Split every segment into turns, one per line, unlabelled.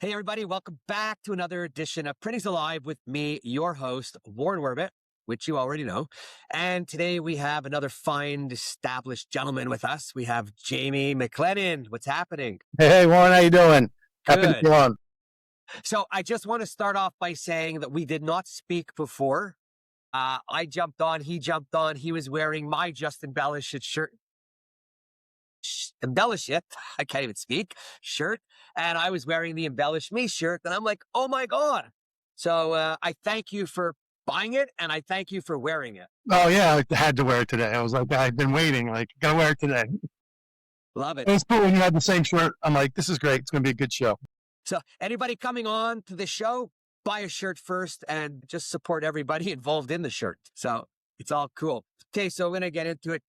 Hey, everybody, welcome back to another edition of Printing's Alive with me, your host, Warren Werbitt, which you already know. And today we have another fine, established gentleman with us. We have Jamie McLennan. What's happening?
Hey, Warren, how you doing? Happy to
Good.
be on.
So I just want to start off by saying that we did not speak before. I jumped on, he jumped on. He was wearing my Just Embellish It shirt. Embellish It, I can't even speak, shirt. And I was wearing the Embellish Me shirt. And I'm like, oh my God. So I thank you for buying it. And I thank you for wearing it.
Oh, yeah, I had to wear it today. I was like, I've been waiting, gotta wear it today.
Love it.
It was cool when you had the same shirt. I'm like, this is great. It's going to be a good show.
So anybody coming on to the show, buy a shirt first and just support everybody involved in the shirt. So it's all cool. Okay, so we're going to get into it.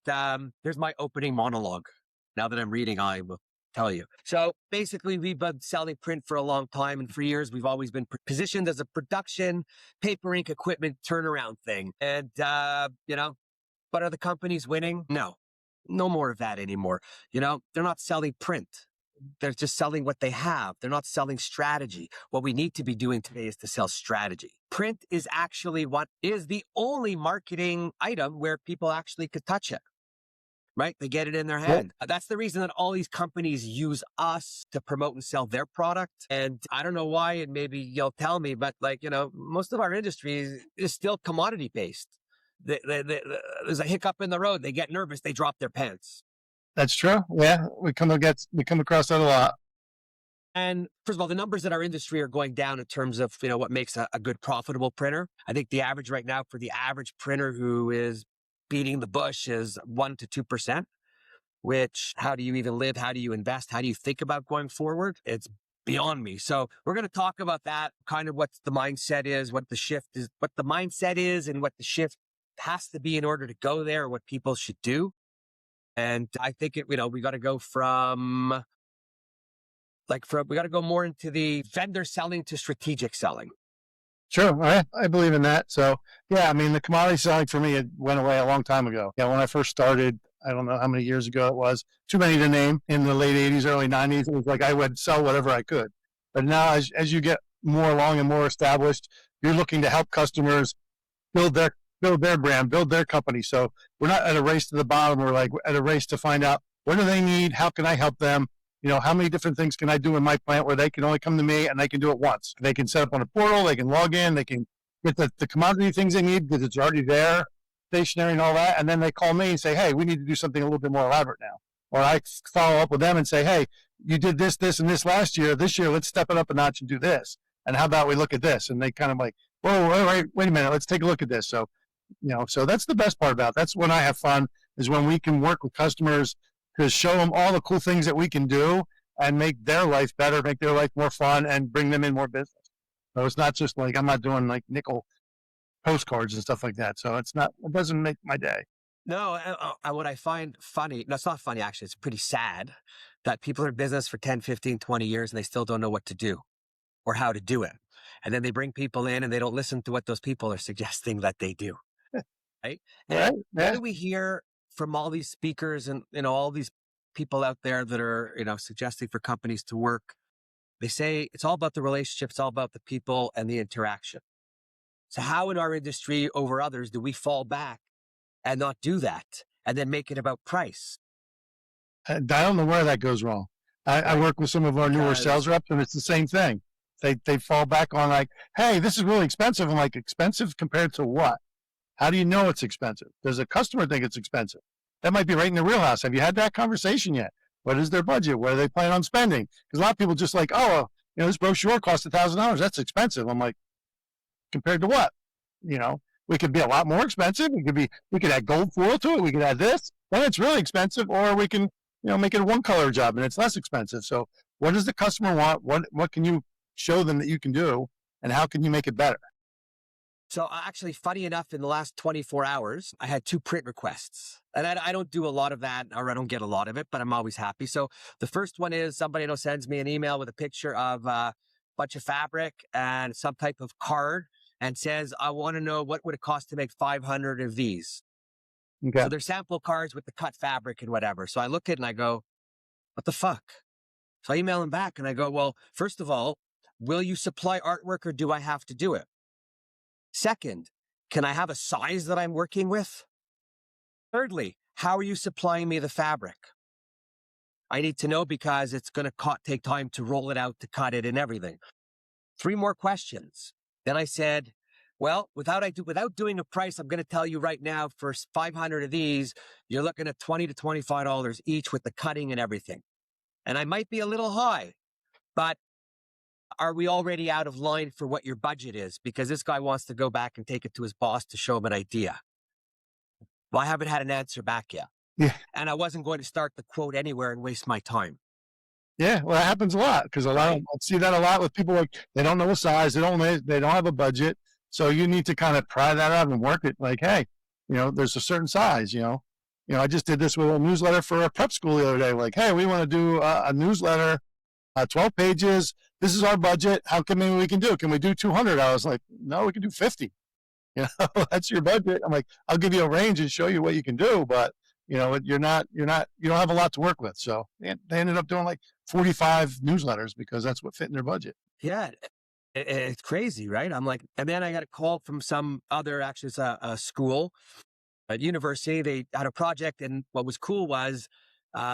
Here's my opening monologue. Now that I'm reading, I will tell you. So basically, we've been selling print for a long time. And for years, we've always been positioned as a production, paper ink equipment turnaround thing. And, but are the companies winning? No more of that anymore. They're not selling print. They're just selling what they have. They're not selling strategy. What we need to be doing today is to sell strategy. Print is actually what is the only marketing item where people actually could touch it. Right? They get it in their head. Yep. That's the reason that all these companies use us to promote and sell their product. And I don't know why, and maybe you'll tell me, but most of our industry is still commodity based. There's a hiccup in the road. They get nervous. They drop their pants.
That's true. Yeah. We come across that a lot.
And first of all, the numbers in our industry are going down in terms of, what makes a good profitable printer. I think the average right now for the average printer who is beating the bush is 1% to 2%, which how do you even live? How do you invest? How do you think about going forward? It's beyond me. So we're going to talk about that, kind of what the mindset is, what the shift is, what the mindset is and what the shift has to be in order to go there, what people should do. And I think we got to go we got to go more into the vendor selling to strategic selling.
Sure. I believe in that. So, yeah, I mean, the commodity selling for me, it went away a long time ago. Yeah, when I first started, I don't know how many years ago it was, too many to name, in the late 80s, early 90s, it was like I would sell whatever I could. But now, as you get more along and more established, you're looking to help customers build their brand, build their company. So we're not at a race to the bottom. We're like at a race to find out what do they need? How can I help them? How many different things can I do in my plant where they can only come to me and they can do it once? They can set up on a portal, they can log in, they can get the commodity things they need because it's already there, stationary and all that. And then they call me and say, hey, we need to do something a little bit more elaborate now. Or I follow up with them and say, hey, you did this, and this last year. This year, let's step it up a notch and do this. And how about we look at this? And they kind of like, whoa, wait a minute, let's take a look at this. So, so that's the best part about it. That's when I have fun, is when we can work with customers to show them all the cool things that we can do and make their life better, make their life more fun, and bring them in more business. So it's not just like I'm not doing like nickel postcards and stuff like that. So it doesn't make my day.
No, what I find funny, no, it's not funny, actually. It's pretty sad that people are in business for 10, 15, 20 years and they still don't know what to do or how to do it. And then they bring people in and they don't listen to what those people are suggesting that they do. Right? And what do we hear from all these speakers and, all these people out there that are, suggesting for companies to work? They say it's all about the relationship. It's all about the people and the interaction. So how in our industry over others do we fall back and not do that and then make it about price?
I don't know where that goes wrong. I work with some of our newer sales reps and it's the same thing. They fall back on like, hey, this is really expensive. I'm like, expensive compared to what? How do you know it's expensive? Does a customer think it's expensive? That might be right in the wheelhouse. Have you had that conversation yet? What is their budget? What do they plan on spending? Because a lot of people just like, this brochure costs $1,000. That's expensive. I'm like, compared to what? We could be a lot more expensive. We could add gold foil to it. We could add this. Then it's really expensive. Or we can, make it a one color job and it's less expensive. So what does the customer want? What can you show them that you can do? And how can you make it better?
So actually, funny enough, in the last 24 hours, I had 2 print requests. And I don't do a lot of that, or I don't get a lot of it, but I'm always happy. So the first one is somebody sends me an email with a picture of a bunch of fabric and some type of card and says, I want to know what would it cost to make 500 of these.
Okay.
So they're sample cards with the cut fabric and whatever. So I look at it and I go, what the fuck? So I email him back and I go, well, first of all, will you supply artwork or do I have to do it? Second, can I have a size that I'm working with? Thirdly, how are you supplying me the fabric? I need to know because it's going to take time to roll it out, to cut it and everything. 3 more questions. Then I said, well, without doing a price, I'm going to tell you right now, for 500 of these, you're looking at $20 to $25 each with the cutting and everything. And I might be a little high, but are we already out of line for what your budget is? Because this guy wants to go back and take it to his boss to show him an idea. Well, I haven't had an answer back yet.
Yeah.
And I wasn't going to start the quote anywhere and waste my time.
Yeah. Well, that happens a lot because I see that a lot with people. Like, they don't know a size. They don't have a budget. So you need to kind of pry that out and work it. Like, hey, there's a certain size, I just did this with a newsletter for a prep school the other day. Like, hey, we want to do a newsletter, 12 pages. This is our budget. How come we can do it? Can we do 200? I was like, no, we can do 50. That's your budget. I'm like, I'll give you a range and show you what you can do, but you don't have a lot to work with. So they ended up doing like 45 newsletters because that's what fit in their budget.
Yeah. It's crazy, right? I'm like, and then I got a call from some other, actually it's a school, a university. They had a project, and what was cool was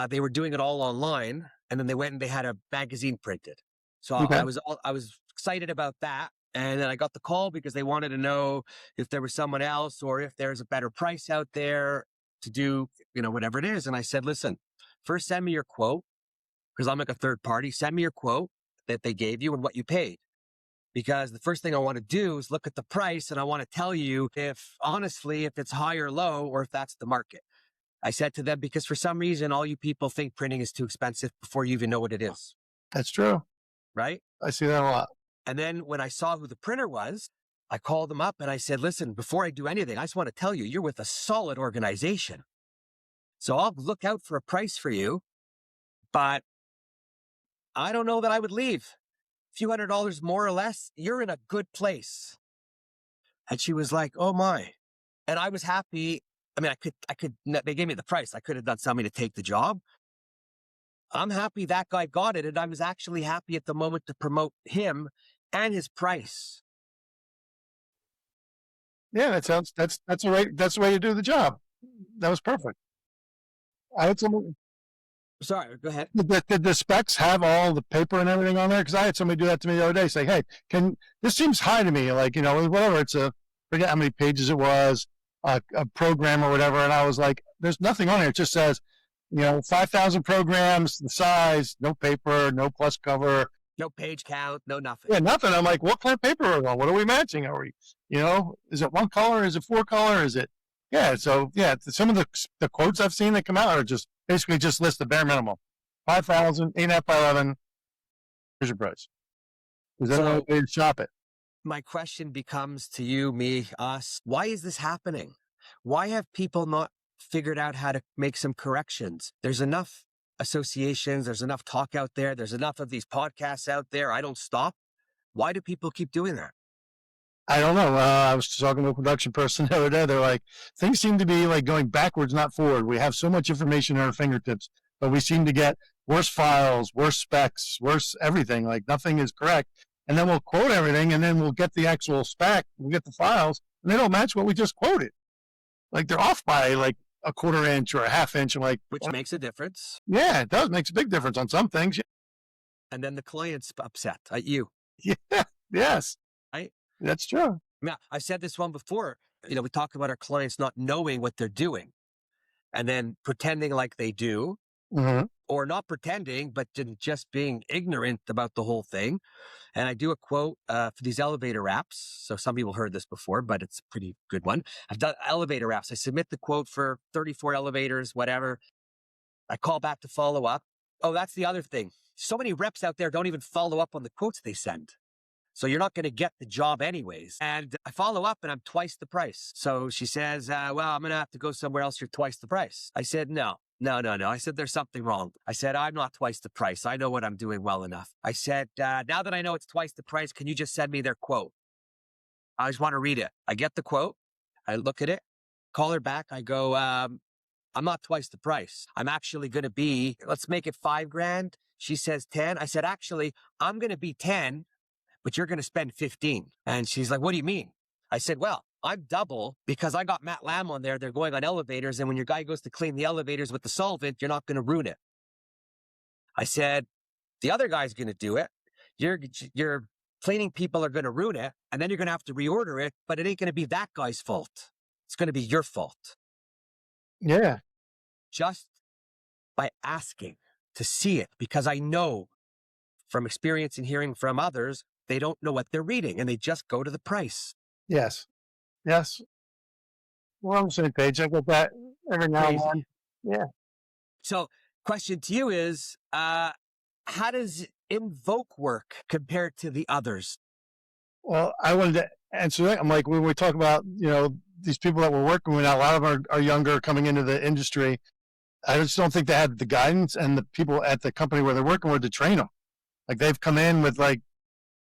they were doing it all online, and then they went and they had a magazine printed. So
Okay.
I was excited about that. And then I got the call because they wanted to know if there was someone else or if there's a better price out there to do, whatever it is. And I said, listen, first send me your quote, because I'm like a third party. Send me your quote that they gave you and what you paid. Because the first thing I want to do is look at the price, and I want to tell you if it's high or low, or if that's the market. I said to them, because for some reason, all you people think printing is too expensive before you even know what it is.
That's true.
Right?
I see that a lot.
And then when I saw who the printer was, I called them up and I said, listen, before I do anything, I just want to tell you, you're with a solid organization. So I'll look out for a price for you, but I don't know that I would leave. A few $100 more or less, you're in a good place. And she was like, oh my. And I was happy. I mean, they gave me the price. I could have done something to take the job. I'm happy that guy got it. And I was actually happy at the moment to promote him and his price.
Yeah, that's the way to do the job. That was perfect. I had someone.
Sorry, go ahead.
Did the specs have all the paper and everything on there? Because I had somebody do that to me the other day. Say, hey, this seems high to me. Like, whatever. Forget how many pages it was, a program or whatever. And I was like, there's nothing on here. It just says, 5,000 programs, the size, no paper, no plus cover.
No page count, no nothing.
Yeah, nothing. I'm like, what kind of paper are we on? What are we matching? Are we, is it one color? Is it 4 color? Is it? Yeah. So yeah, some of the quotes I've seen that come out are just basically just list the bare minimum. 5,000, 8.5 by 11. Here's your price. Is that a way to shop it?
My question becomes to you, me, us, why is this happening? Why have people not figured out how to make some corrections? There's enough associations, there's enough talk out there, there's enough of these podcasts out there. I don't stop. Why do people keep doing that?
I don't know. I was talking to a production person the other day. They're like, things seem to be like going backwards, not forward. We have so much information at our fingertips, but we seem to get worse files, worse specs, worse everything. Like nothing is correct. And then we'll quote everything, and then we'll get the actual spec, we'll get the files, and they don't match what we just quoted. Like they're off by like a 1/4 inch or a 1/2 inch. I'm like,
which makes a difference.
Yeah, it does. Makes a big difference on some things.
And then the client's upset at you.
Yeah. Yes.
Right.
That's true.
Yeah. I've said this one before. We talk about our clients not knowing what they're doing and then pretending like they do, or not pretending, but just being ignorant about the whole thing. And I do a quote for these elevator apps. So some people heard this before, but it's a pretty good one. I've done elevator apps. I submit the quote for 34 elevators, whatever. I call back to follow up. Oh, that's the other thing. So many reps out there don't even follow up on the quotes they send. So you're not going to get the job anyways. And I follow up and I'm twice the price. So she says, well, I'm going to have to go somewhere else. You're twice the price. I said, no. I said, there's something wrong. I said, I'm not twice the price. I know what I'm doing well enough. I said, now that I know it's twice the price, can you just send me their quote? I just want to read it. I get the quote. I look at it. Call her back. I go, I'm not twice the price. I'm actually going to be, let's make it $5,000. She says 10. I said, actually, I'm going to be 10, but you're going to spend 15. And she's like, what do you mean? I said, well, I'm double because I got Matt Lamb on there. They're going on elevators. And when your guy goes to clean the elevators with the solvent, you're not going to ruin it. I said, the other guy's going to do it. Your cleaning people are going to ruin it. And then you're going to have to reorder it, but it ain't going to be that guy's fault. It's going to be your fault.
Yeah.
Just by asking to see it, because I know from experience and hearing from others, they don't know what they're reading and they just go to the price.
Yes. Yes. We're on the same page. I get that every now and then. Yeah.
So question to you is, how does Invoke work compared to the others?
Well, I wanted to answer that. I'm like, when we talk about, these people that we're working with now, a lot of them are younger coming into the industry. I just don't think they had the guidance and the people at the company where they're working with to train them. Like they've come in with like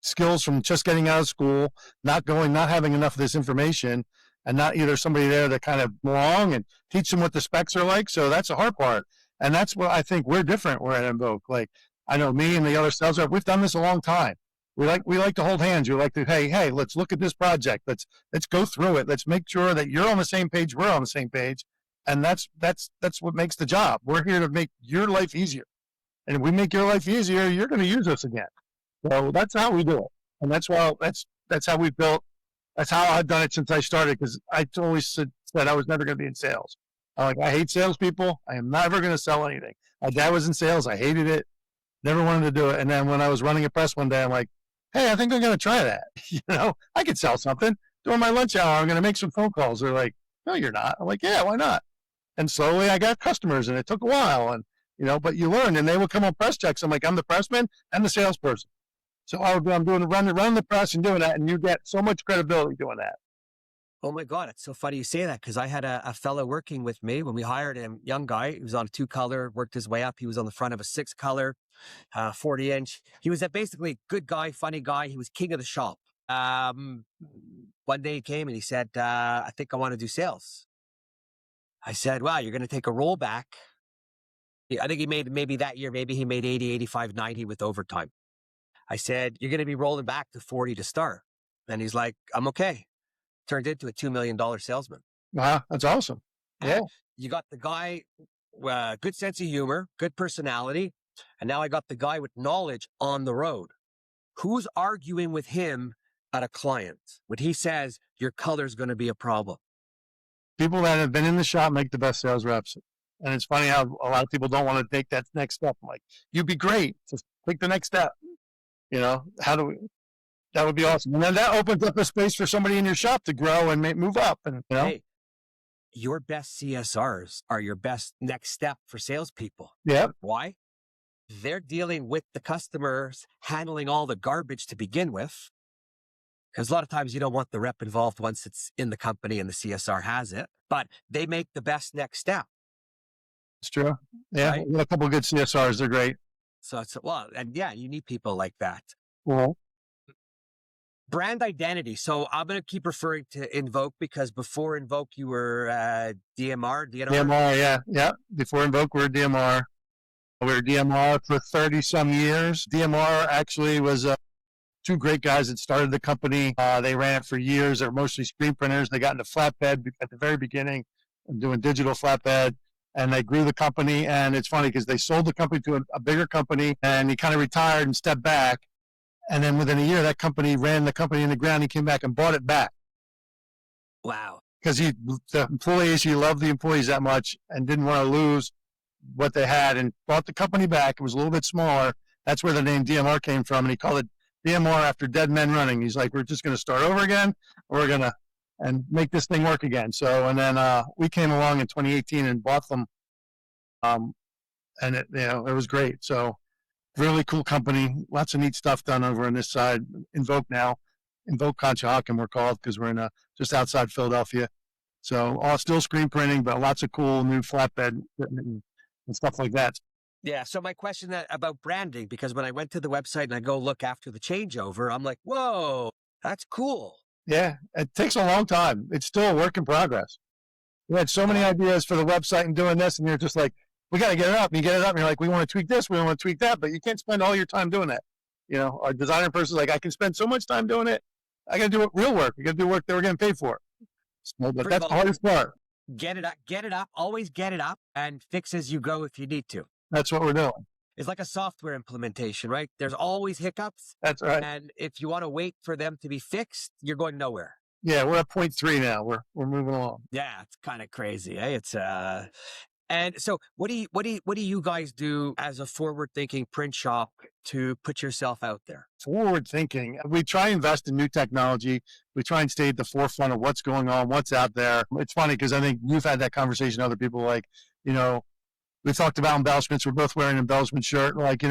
skills from just getting out of school, not having enough of this information, and not either somebody there to kind of belong and teach them what the specs are like. So that's the hard part. And that's what I think we're different. We're at Invoke. Like I know me and the other sales rep, we've done this a long time. We like to hold hands. We like to, hey, let's look at this project. Let's go through it. Let's make sure that you're on the same page. We're on the same page. And that's what makes the job. We're here to make your life easier. And if we make your life easier, you're going to use us again. So that's how we do it. And that's how we built. That's how I've done it since I started. Because I always said I was never going to be in sales. I hate salespeople. I am never going to sell anything. My dad was in sales. I hated it. Never wanted to do it. And then when I was running a press one day, I'm like, hey, I think I'm going to try that. I could sell something. During my lunch hour, I'm going to make some phone calls. They're like, no, you're not. I'm like, yeah, why not? And slowly I got customers, and it took a while. And, but you learn, and they would come on press checks. I'm like, I'm the pressman and the salesperson. So I'm doing running the press and doing that, and you get so much credibility doing that.
Oh my God, it's so funny you say that, because I had a fellow working with me when we hired him, young guy. He was on a 2-color, worked his way up. He was on the front of a 6-color, 40-inch. He was a basically good guy, funny guy. He was king of the shop. One day he came and he said, I think I want to do sales. I said, wow, you're going to take a rollback. I think he made, maybe that year, maybe he made 80, 85, 90 with overtime. I said, you're going to be rolling back to 40 to start. And he's like, I'm okay. Turned into a $2 million salesman.
Wow, that's awesome. Yeah.
You got the guy, good sense of humor, good personality. And now I got the guy with knowledge on the road. Who's arguing with him at a client when he says your color's going to be a problem?
People that have been in the shop make the best sales reps. And it's funny how a lot of people don't want to take that next step. I'm like, you'd be great. Just take the next step. That would be awesome. And then that opens up a space for somebody in your shop to grow and move up. And,
Hey, your best CSRs are your best next step for salespeople.
Yeah.
Why? They're dealing with the customers, handling all the garbage to begin with. Because a lot of times you don't want the rep involved once it's in the company and the CSR has it, but they make the best next step.
It's true. Yeah.
Right?
We got a couple of good CSRs. They're great.
So you need people like that.
Well,
brand identity. So I'm going to keep referring to Invoke, because before Invoke, you were DMR.
DMR, yeah. Before Invoke, we were DMR. We were DMR for 30 some years. DMR actually was two great guys that started the company. They ran it for years. They were mostly screen printers. They got into flatbed at the very beginning, doing digital flatbed. And they grew the company. And it's funny because they sold the company to a bigger company, and he kind of retired and stepped back. And then within a year, that company ran the company in the ground. He came back and bought it back.
Wow.
Because he loved the employees that much and didn't want to lose what they had, and bought the company back. It was a little bit smaller. That's where the name DMR came from. And he called it DMR after dead men running. He's like, we're just going to start over again. We're going to make this thing work again. So, and then we came along in 2018 and bought them. And it was great. So, really cool company. Lots of neat stuff done over on this side. Invoke now. Invoke Conshohocken, we're called, because we're in just outside Philadelphia. So all still screen printing, but lots of cool new flatbed equipment and stuff like that.
Yeah. So my question about branding, because when I went to the website and I go look after the changeover, I'm like, whoa, that's cool.
Yeah. It takes a long time. It's still a work in progress. We had so many ideas for the website and doing this, and you're just like, we got to get it up. And you get it up, and you're like, we want to tweak this, we want to tweak that, but you can't spend all your time doing that. Our designer person's like, I can spend so much time doing it. I got to do it real work. We got to do work that we're getting paid for. So, but that's the hardest part.
Get it up, always get it up, and fix as you go if you need to.
That's what we're doing.
It's like a software implementation, right? There's always hiccups.
That's right.
And if you want to wait for them to be fixed, you're going nowhere.
Yeah, we're at 0.3 now. We're moving along.
Yeah, it's kind of crazy. It's and so what do you guys do as a forward-thinking print shop to put yourself out there?
Forward thinking. We try and invest in new technology. We try and stay at the forefront of what's going on, what's out there. It's funny because I think you've had that conversation. Other people like, we talked about embellishments. We're both wearing an embellishment shirt. Like,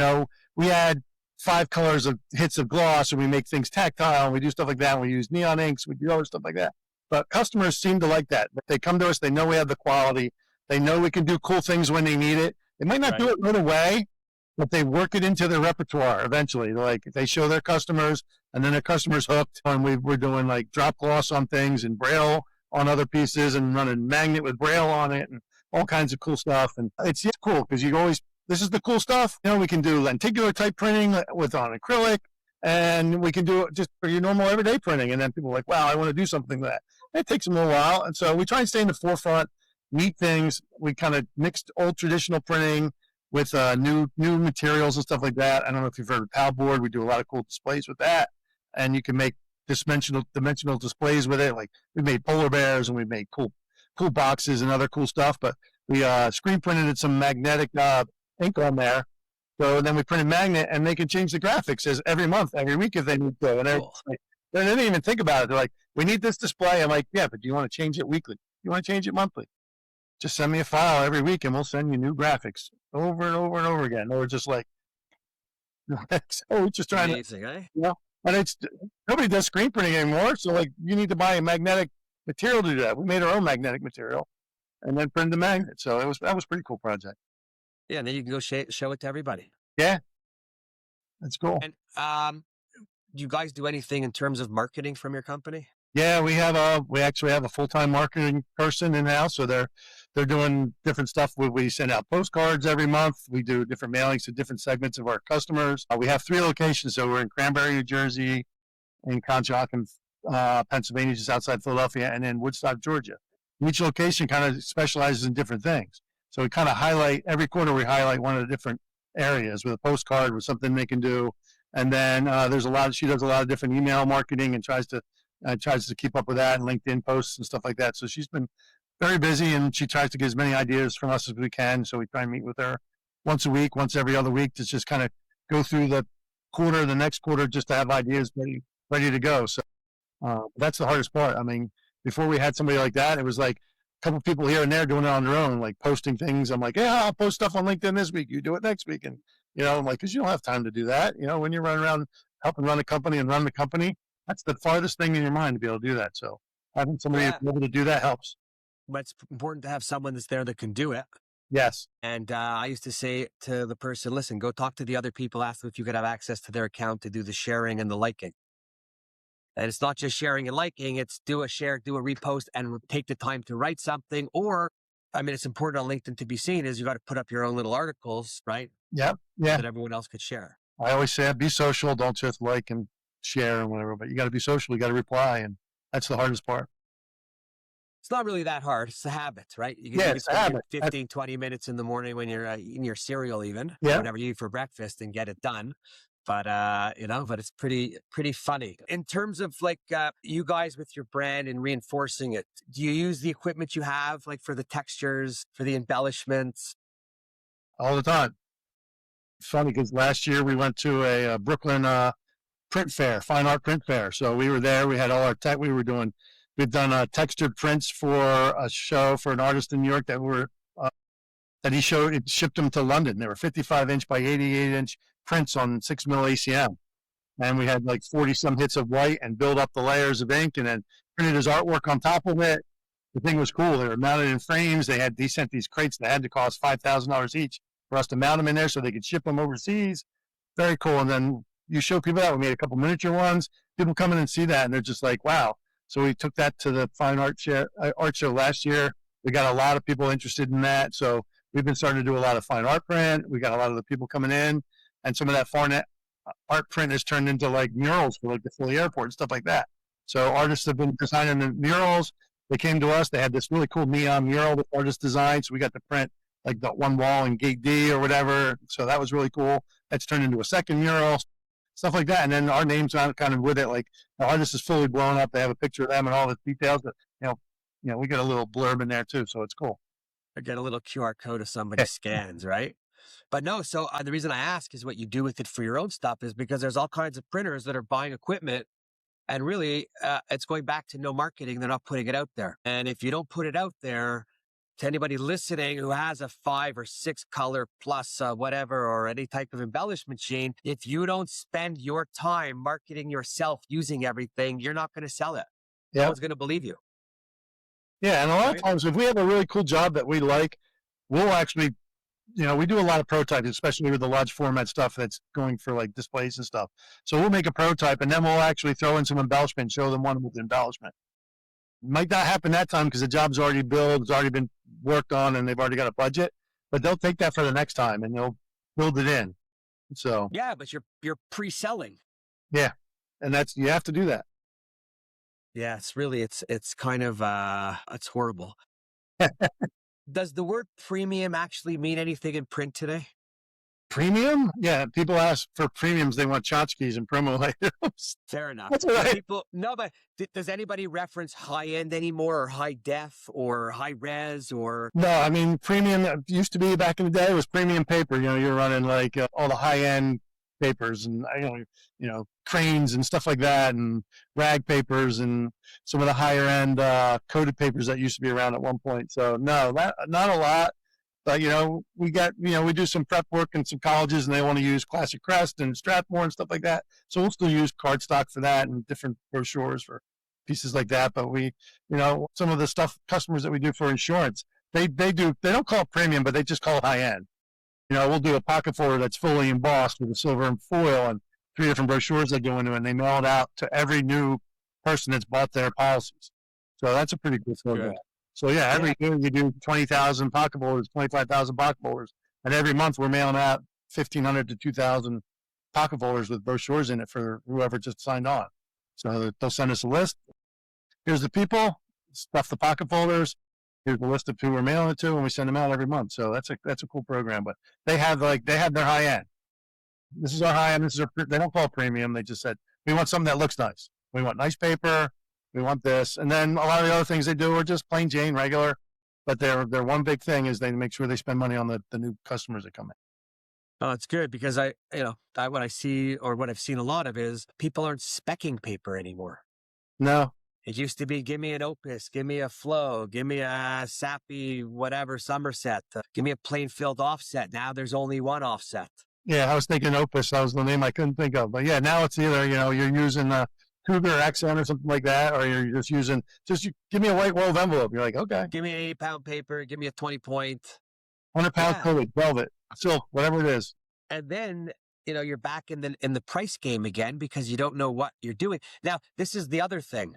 we add 5 colors of hits of gloss, and we make things tactile, and we do stuff like that. And we use neon inks. We do other stuff like that. But customers seem to like that. They come to us. They know we have the quality. They know we can do cool things when they need it. They might not do it right away, but they work it into their repertoire eventually. They show their customers, and then their customers hooked. And we're doing like drop gloss on things and Braille on other pieces, and running magnet with Braille on it, and all kinds of cool stuff. And it's cool because this is the cool stuff. We can do lenticular type printing on acrylic, and we can do it just for your normal everyday printing. And then people are like, wow, I want to do something like that. It takes them a little while. And so we try and stay in the forefront, neat things. We kind of mixed old traditional printing with new materials and stuff like that. I don't know if you've heard of Palboard. We do a lot of cool displays with that. And you can make dimensional displays with it. Like we made polar bears, and we made cool boxes and other cool stuff. But we screen printed some magnetic ink on there. So then we printed magnet, and they can change the graphics as every month, every week if they need to. And they didn't even think about it. They're like, we need this display. I'm like, yeah, but do you want to change it weekly? You want to change it monthly? Just send me a file every week, and we'll send you new graphics over and over and over again. Or just like, we're just trying
Amazing,
and it's nobody does screen printing anymore. So like, you need to buy a magnetic material to do that. We made our own magnetic material, and then printed the magnet. So that was a pretty cool project.
Yeah, and then you can go show it to everybody.
Yeah, that's cool.
And do you guys do anything in terms of marketing from your company?
Yeah, we actually have a full-time marketing person in-house. So they're doing different stuff. We send out postcards every month. We do different mailings to different segments of our customers. We have 3 locations. So we're in Cranberry, New Jersey, in Conshohocken, Pennsylvania, just outside Philadelphia, and then Woodstock, Georgia. Each location kind of specializes in different things. So we kind of every quarter we highlight one of the different areas with a postcard with something they can do. And then she does a lot of different email marketing and tries to keep up with that, and LinkedIn posts and stuff like that. So she's been very busy, and she tries to get as many ideas from us as we can. So we try and meet with her once a week, once every other week, to just kind of go through the next quarter, just to have ideas ready to go. So that's the hardest part. I mean, before we had somebody like that, it was like a couple people here and there doing it on their own, like posting things. I'm like, yeah, I'll post stuff on LinkedIn this week. You do it next week. And, I'm like, because you don't have time to do that. When you're running around helping run a company and run the company, that's the farthest thing in your mind to be able to do that. So having somebody be able to do that helps.
But it's important to have someone that's there that can do it.
Yes.
And I used to say to the person, listen, go talk to the other people, ask them if you could have access to their account to do the sharing and the liking. And it's not just sharing and liking, it's do a share, do a repost, and take the time to write something. Or, it's important on LinkedIn to be seen is you got to put up your own little articles, right?
Yep. Yeah.
That everyone else could share.
I always say, be social, don't just like and share and whatever, but you got to be social, you got to reply, and that's the hardest part.
It's not really that hard. It's a habit, right? You
can it's a habit.
15, 20 minutes in the morning when you're eating your cereal, even whatever you eat for breakfast, and get it done. But but it's pretty funny in terms of like you guys with your brand and reinforcing it. Do you use the equipment you have, like for the textures, for the embellishments?
All the time. It's funny because last year we went to a Brooklyn print fair, fine art print fair. So we were there. We had all our tech. We've done textured prints for a show for an artist in New York that he showed. It shipped them to London. They were 55-inch by 88-inch prints on 6mm ACM. And we had like 40 some hits of white and build up the layers of ink, and then printed his artwork on top of it. The thing was cool. They were mounted in frames. They sent these crates that had to cost $5,000 each for us to mount them in there so they could ship them overseas. Very cool. And then you show people that. We made a couple miniature ones. People come in and see that, and they're just like, wow. So we took that to the Fine Art Show last year. We got a lot of people interested in that. So we've been starting to do a lot of fine art print. We got a lot of the people coming in, and some of that fine art print has turned into like murals for like the Philly airport and stuff like that. So artists have been designing the murals. They came to us. They had this really cool neon mural that artists designed. So we got to print like the one wall in Gate D or whatever. So that was really cool. That's turned into a second mural, stuff like that. And then our name's on kind of with it. Like the artist is fully blown up. They have a picture of them and all the details. But, we get a little blurb in there too. So it's cool.
Or get a little QR code if somebody scans, right? But no, so the reason I ask is what you do with it for your own stuff is because there's all kinds of printers that are buying equipment. And really, it's going back to no marketing. They're not putting it out there. And if you don't put it out there to anybody listening who has a 5 or 6 color plus whatever, or any type of embellishment machine, if you don't spend your time marketing yourself using everything, you're not going to sell it. No one's going to believe you.
Yeah. And a lot of times if we have a really cool job that we like, we'll actually, we do a lot of prototypes, especially with the large format stuff that's going for like displays and stuff. So we'll make a prototype and then we'll actually throw in some embellishment, show them one with embellishment. Might not happen that time because the job's already built, it's already been worked on, and they've already got a budget. But they'll take that for the next time and they'll build it in. So
yeah, but you're pre-selling.
Yeah, and you have to do that.
Yeah, it's kind of it's horrible. Does the word premium actually mean anything in print today?
Premium? Yeah, people ask for premiums. They want tchotchkes and promo items.
Fair enough.
That's right.
But does anybody reference high end anymore, or high def, or high res, or?
No, I mean, premium used to be back in the day was premium paper. You're running like all the high end papers and cranes and stuff like that, and rag papers and some of the higher end coated papers that used to be around at one point. So no, not a lot. But we do some prep work in some colleges, and they want to use Classic Crest and Strathmore and stuff like that. So we'll still use cardstock for that and different brochures for pieces like that. But we, some of the stuff customers that we do for insurance, they don't call it premium, but they just call it high end. We'll do a pocket folder that's fully embossed with a silver and foil and 3 different brochures that go into it, and they mail it out to every new person that's bought their policies. So that's a pretty good program. So yeah, every year you do 20,000 pocket folders, 25,000 pocket folders, and every month we're mailing out 1,500 to 2,000 pocket folders with brochures in it for whoever just signed on. So they'll send us a list. Here's the people, stuff the pocket folders. Here's the list of who we're mailing it to, and we send them out every month. So that's a cool program. But they have their high end. This is our high end. They don't call it premium. They just said we want something that looks nice. We want nice paper. We want this. And then a lot of the other things they do are just plain Jane, regular. But their one big thing is they make sure they spend money on the new customers that come in.
Oh, it's good because what I see, or what I've seen a lot of, is people aren't speccing paper anymore.
No.
It used to be, give me an Opus, give me a Flow, give me a Sappy, whatever, Somerset, give me a plain filled offset. Now there's only one offset.
Yeah, I was thinking Opus. That was the name I couldn't think of. But yeah, now it's either, you're using Cougar accent or something like that, or you're just using, give me a white wove envelope. You're like, okay.
Give me an 80-pound paper, give me a 20-point.
100-pound coated, velvet, silk, whatever it is.
And then, you're back in the price game again because you don't know what you're doing. Now, this is the other thing.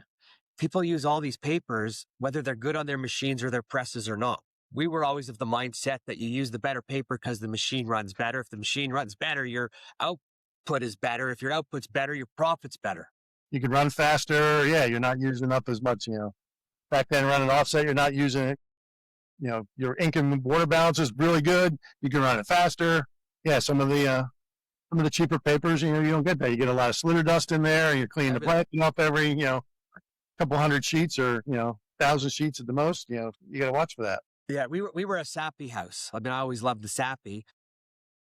People use all these papers, whether they're good on their machines or their presses or not. We were always of the mindset that you use the better paper because the machine runs better. If the machine runs better, your output is better. If your output's better, your profit's better.
You can run faster. Yeah, you're not using up as much, Back then, running offset, you're not using it. Your ink and water balance is really good. You can run it faster. Yeah, some of the cheaper papers, you don't get that. You get a lot of slitter dust in there. You're cleaning the plastic up every, couple hundred sheets or 1,000 sheets at the most. You got to watch for that.
Yeah, we were a Sappy house. I mean, I always loved the Sappy.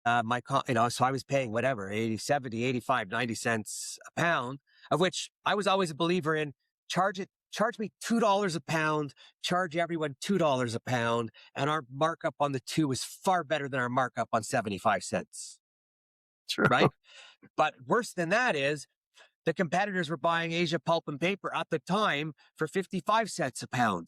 So I was paying whatever, 80, 70, 85, 90 cents a pound, of which I was always a believer in. Charge me $2 a pound, charge everyone $2 a pound, and our markup on the 2 was far better than our markup on 75 cents.
True.
Right? But worse than that is the competitors were buying Asia pulp and paper at the time for 55 cents a pound.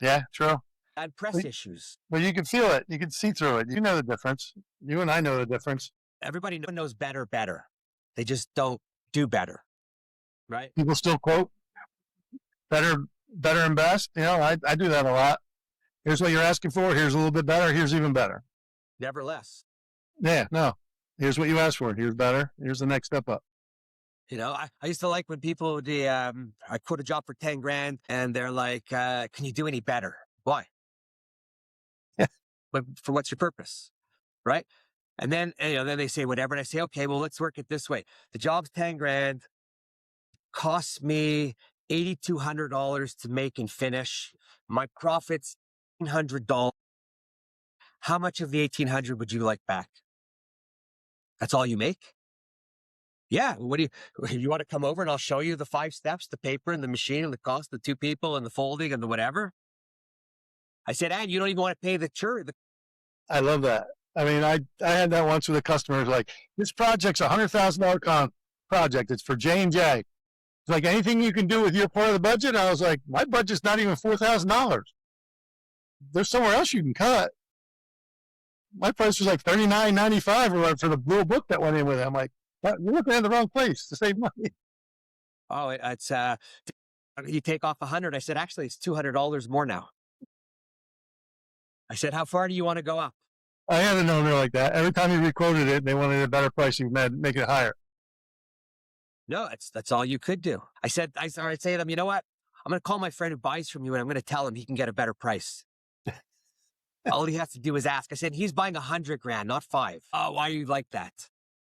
Yeah, true.
And press issues.
Well, you can feel it. You can see through it. You know the difference. You and I know the difference.
Everybody knows better. They just don't do better. Right?
People still quote better and best. I do that a lot. Here's what you're asking for. Here's a little bit better. Here's even better.
Never less.
Yeah, no. Here's what you asked for. Here's better. Here's the next step up.
I used to like when people would, I quote a job for 10 grand and they're like, can you do any better? Why?
Yeah.
But for what's your purpose? Right. And then, then they say whatever. And I say, okay, well, let's work it this way. The job's 10 grand, costs me $8,200 to make and finish. My profit's $1,800. How much of the 1,800 would you like back? That's all you make? Yeah. You want to come over and I'll show you the 5 steps, the paper and the machine and the cost, the 2 people and the folding and the whatever. I said, and you don't even want to pay the church.
I love that. I mean, I had that once with a customer who's like, this project's $100,000 project. It's for J&J. It's like, anything you can do with your part of the budget? I was like, my budget's not even $4,000. There's somewhere else you can cut. My price was like $39.95 for the blue book that went in with it. I'm like, you're looking at the wrong place to save money.
Oh, it's you take off 100. I said, actually, it's $200 more now. I said, how far do you want to go up?
I had an owner like that. Every time he requoted it, they wanted a better price. You make it higher.
No, that's all you could do. I say to them, you know what? I'm going to call my friend who buys from you and I'm going to tell him he can get a better price. All he has to do is ask. I said, he's buying 100 grand, not 5. Oh, why are you like that?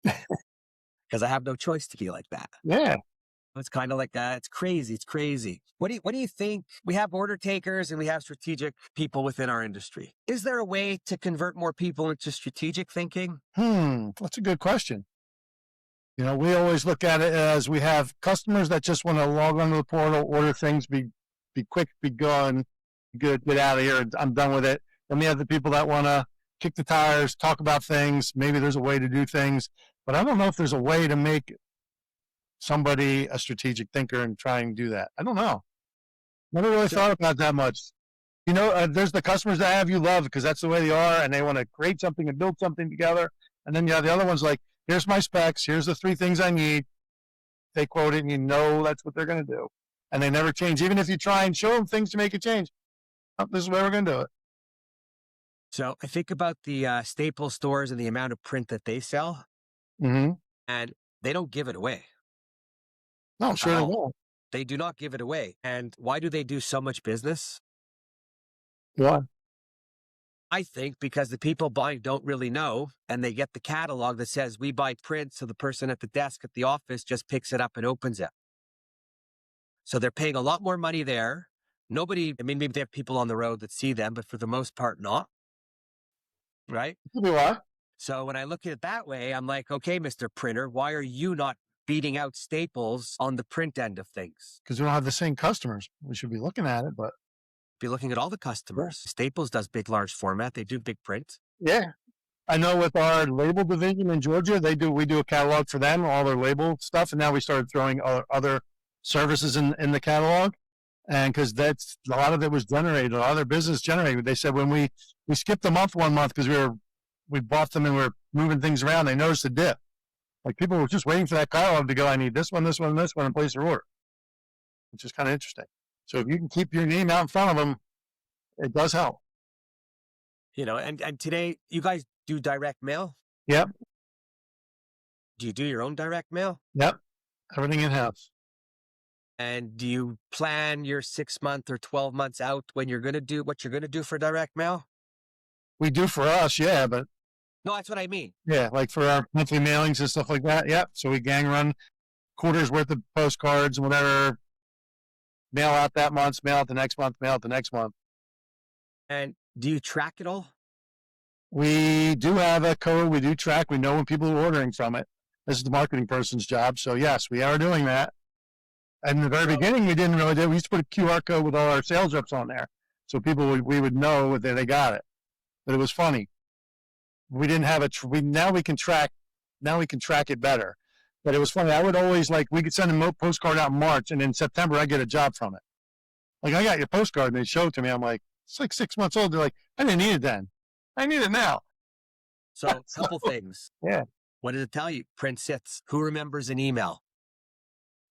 Because I have no choice to be like that.
Yeah.
It's kind of like that. It's crazy. It's crazy. What do you think? We have order takers and we have strategic people within our industry. Is there a way to convert more people into strategic thinking?
That's a good question. We always look at it as we have customers that just want to log onto the portal, order things, be quick, be gone, good, get out of here. I'm done with it. Then we have the people that want to kick the tires, talk about things. Maybe there's a way to do things, but I don't know if there's a way to make somebody a strategic thinker and try and do that. I don't know. Never really thought about that much. There's the customers that have you love because that's the way they are and they want to create something and build something together. And then you have the other ones like, here's my specs. Here's the 3 things I need. They quote it and that's what they're going to do. And they never change. Even if you try and show them things to make it change. Oh, this is the way we're going to do it.
So I think about the Staples stores and the amount of print that they sell.
Mm-hmm.
And they don't give it away.
No, sure they won't.
They do not give it away. And why do they do so much business?
Why?
I think because the people buying don't really know, and they get the catalog that says we buy print, so the person at the desk at the office just picks it up and opens it. So they're paying a lot more money there. Maybe they have people on the road that see them, but for the most part, not. Right?
You are.
So when I look at it that way, I'm like, okay, Mr. Printer, why are you not beating out Staples on the print end of things?
Because we don't have the same customers. We should be looking at it, but
be looking at all the customers. Yeah. Staples does big, large format. They do big print.
Yeah. I know with our label division in Georgia, we do a catalog for them, all their label stuff. And now we started throwing other services in the catalog. And because that's a lot of it was generated, a lot of their business generated. They said when we skipped a month one month because we bought them and we were moving things around, they noticed a dip. Like people were just waiting for that catalog to go, I need this one, this one, and this one, and place their order, which is kind of interesting. So if you can keep your name out in front of them, it does help.
And today you guys do direct mail?
Yep.
Do you do your own direct mail?
Yep. Everything in-house.
And do you plan your 6 month or 12 months out when you're going to do what you're going to do for direct mail?
We do for us, yeah, but.
No, that's what I mean.
Yeah, like for our monthly mailings and stuff like that. Yep. So we gang run quarters worth of postcards and whatever. Mail out that month, mail out the next month, mail out the next month.
And do you track it all?
We do have a code. We do track. We know when people are ordering from it. This is the marketing person's job. So yes, we are doing that. And in the very beginning, we didn't really do. We used to put a QR code with all our sales reps on there, so we would know that they got it. But it was funny. We didn't have now we can track it better. But it was funny. I would always we could send a postcard out in March, and in September I get a job from it. Like, I got your postcard, and they show it to me. I'm like, it's like 6 months old. They're like, I didn't need it then. I need it now.
So a couple things.
Yeah.
What did it tell you? Print sits. Who remembers an email?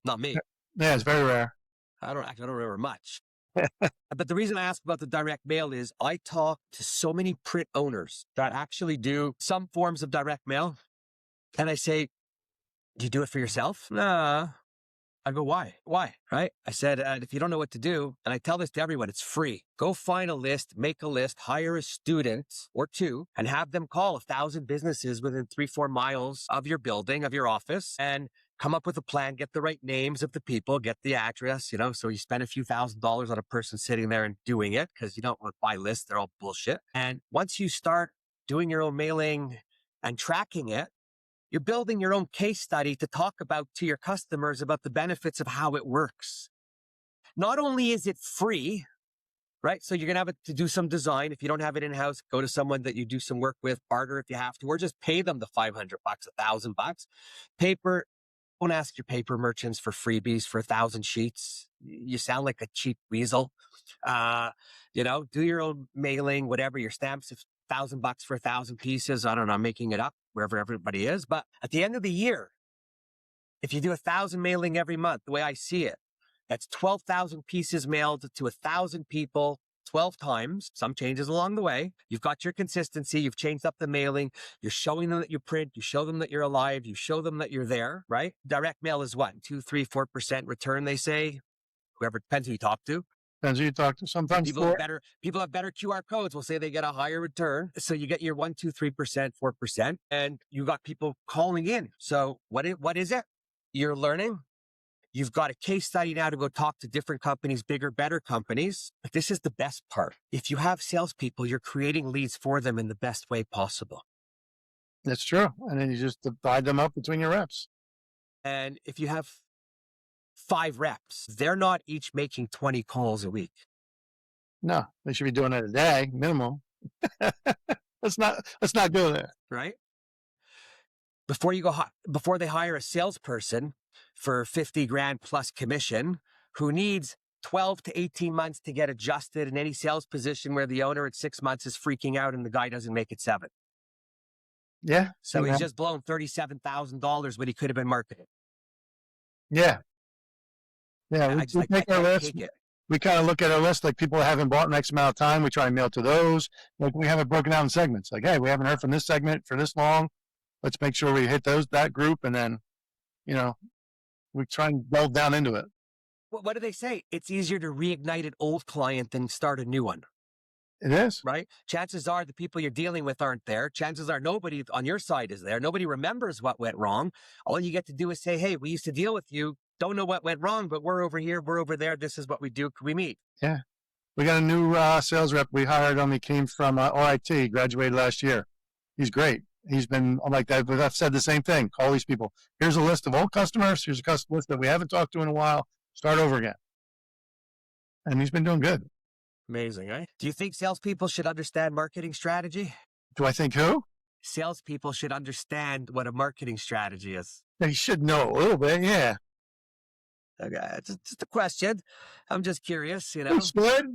Not me.
Yeah, it's very rare.
I don't remember much. But the reason I ask about the direct mail is I talk to so many print owners that actually do some forms of direct mail. And I say, do you do it for yourself? Nah. I go, why? Why? Right? I said, if you don't know what to do, and I tell this to everyone, it's free. Go find a list, make a list, hire a student or two, and have them call 1,000 businesses within 3-4 miles of your building, of your office, and come up with a plan, get the right names of the people, get the address, so you spend a few $1,000s on a person sitting there and doing it because you don't want to buy lists. They're all bullshit. And once you start doing your own mailing and tracking it, you're building your own case study to talk about to your customers about the benefits of how it works. Not only is it free, right? So you're going to have to do some design. If you don't have it in-house, go to someone that you do some work with, barter if you have to, or just pay them the $500, $1,000. Paper, don't ask your paper merchants for freebies for 1,000 sheets. You sound like a cheap weasel. Do your own mailing, whatever, your stamps, if $1,000 for 1,000 pieces. I don't know, I'm making it up wherever everybody is. But at the end of the year, if you do 1,000 mailing every month, the way I see it, that's 12,000 pieces mailed to 1,000 people 12 times, some changes along the way. You've got your consistency. You've changed up the mailing. You're showing them that you print. You show them that you're alive. You show them that you're there, right? Direct mail is what? 2, 3, 4% return, they say. Whoever, depends who you talk to.
Depends who you talk to. Sometimes
people have better QR codes will say they get a higher return. So you get your 1, 2, 3%, 4%, and you got people calling in. So what is it? You're learning. You've got a case study now to go talk to different companies, bigger, better companies. But this is the best part. If you have salespeople, you're creating leads for them in the best way possible.
That's true. And then you just divide them up between your reps.
And if you have 5 reps, they're not each making 20 calls a week.
No, they should be doing it a day, minimum. Let's not go there.
Right? Before they hire a salesperson for 50 grand plus commission, who needs 12 to 18 months to get adjusted in any sales position where the owner at 6 months is freaking out and the guy doesn't make it 7.
Yeah.
So he's just blown $37,000 when he could have been marketing.
Yeah. Yeah. We take our list. We kind of look at our list, like people haven't bought next amount of time. We try and mail to those. Like we have it broken down in segments. Like, hey, we haven't heard from this segment for this long. Let's make sure we hit that group. And then, we try and delve down into it.
What do they say? It's easier to reignite an old client than start a new one.
It is.
Right? Chances are the people you're dealing with aren't there. Chances are nobody on your side is there. Nobody remembers what went wrong. All you get to do is say, hey, we used to deal with you. Don't know what went wrong, but we're over here. We're over there. This is what we do. Can we meet?
Yeah. We got a new sales rep we hired on. He came from RIT, graduated last year. He's great. He's been like that, but I've said the same thing. Call these people. Here's a list of old customers. Here's a list that we haven't talked to in a while. Start over again. And he's been doing good.
Amazing, right? Do you think salespeople should understand marketing strategy?
Do I think who?
Salespeople should understand what a marketing strategy is.
They should know a little bit, yeah.
Okay, just a question. I'm just curious,
It's good,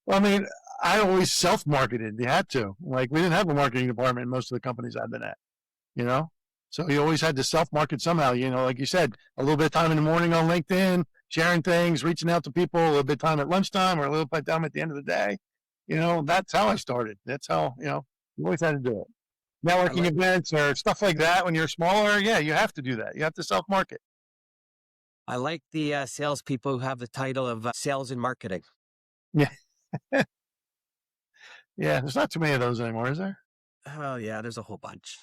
I mean, I always self-marketed. You had to. Like, we didn't have a marketing department in most of the companies I've been at, So you always had to self-market somehow, like you said, a little bit of time in the morning on LinkedIn, sharing things, reaching out to people, a little bit of time at lunchtime or a little bit of time at the end of the day. That's how I started. That's how, you always had to do it. Networking events or stuff like that when you're smaller, yeah, you have to do that. You have to self-market.
I like the salespeople who have the title of sales and marketing.
Yeah. Yeah, there's not too many of those anymore, is there?
Oh, yeah, there's a whole bunch.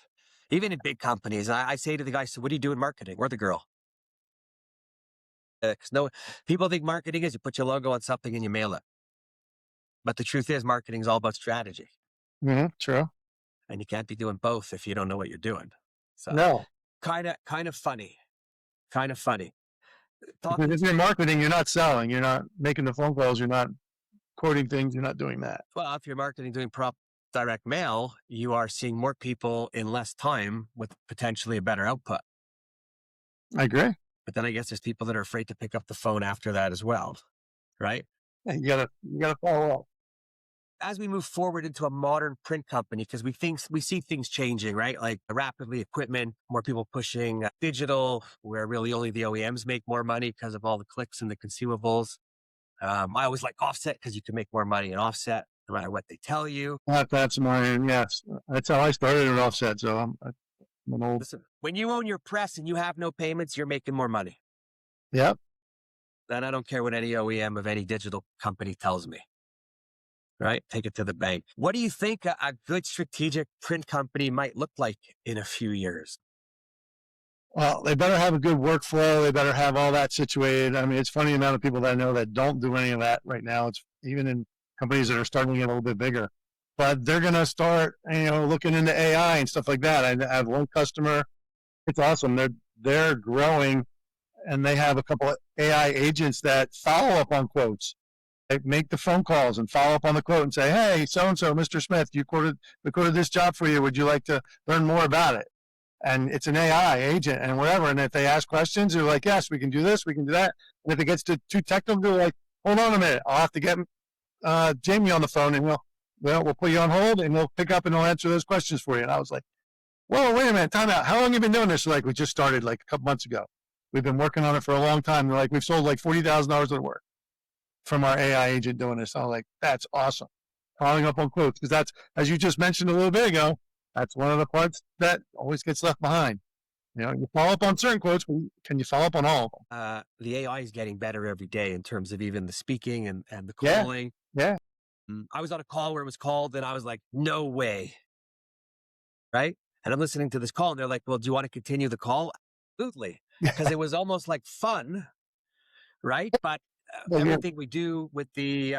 Even in big companies, I say to the guy, so what do you do in marketing? Or the girl? No, people think marketing is you put your logo on something and you mail it. But the truth is marketing is all about strategy.
Mm-hmm, true.
And you can't be doing both if you don't know what you're doing. So
no.
Kind of funny. Kind of funny.
If you're marketing, you're not selling. You're not making the phone calls. You're not quoting things. You're not doing that.
Well, if you're marketing doing direct mail, you are seeing more people in less time with potentially a better output.
I agree.
But then I guess there's people that are afraid to pick up the phone after that as well, right?
Yeah, you gotta follow up.
As we move forward into a modern print company, because we see things changing, right? Like rapidly equipment, more people pushing digital, where really only the OEMs make more money because of all the clicks and the consumables. I always like offset because you can make more money in offset no matter what they tell you.
That's mine. Yes, that's how I started at offset. So I'm an old.
Listen, when you own your press and you have no payments, you're making more money.
Yep.
Then I don't care what any OEM of any digital company tells me. Right? Take it to the bank. What do you think a good strategic print company might look like in a few years?
Well, they better have a good workflow. They better have all that situated. I mean, it's funny the amount of people that I know that don't do any of that right now. It's even in companies that are starting to get a little bit bigger. But they're going to start, looking into AI and stuff like that. I have one customer. It's awesome. They're growing, and they have a couple of AI agents that follow up on quotes. They make the phone calls and follow up on the quote and say, "Hey, so and so, Mr. Smith, recorded this job for you. Would you like to learn more about it?" And it's an AI agent and whatever. And if they ask questions, they're like, "Yes, we can do this, we can do that." And if it gets too technical, they're like, "Hold on a minute, I'll have to get Jamie on the phone, and we'll put you on hold, and we'll pick up and we'll answer those questions for you." And I was like, "Whoa, wait a minute, time out. How long have you been doing this?" They're like, "We just started like a couple months ago. We've been working on it for a long time." They're like, "We've sold like $40,000 worth of work from our AI agent doing this." I was like, "That's awesome." Following up on quotes, because that's, as you just mentioned a little bit ago, that's one of the parts that always gets left behind. You follow up on certain quotes, but can you follow up on all of them?
The AI is getting better every day in terms of even the speaking and the
Yeah.
calling.
Yeah.
I was on a call where it was called and I was like, no way. Right. And I'm listening to this call and they're like, well, do you want to continue the call? Absolutely. Because it was almost like fun. Right. But
Well, yeah,
everything we do with the,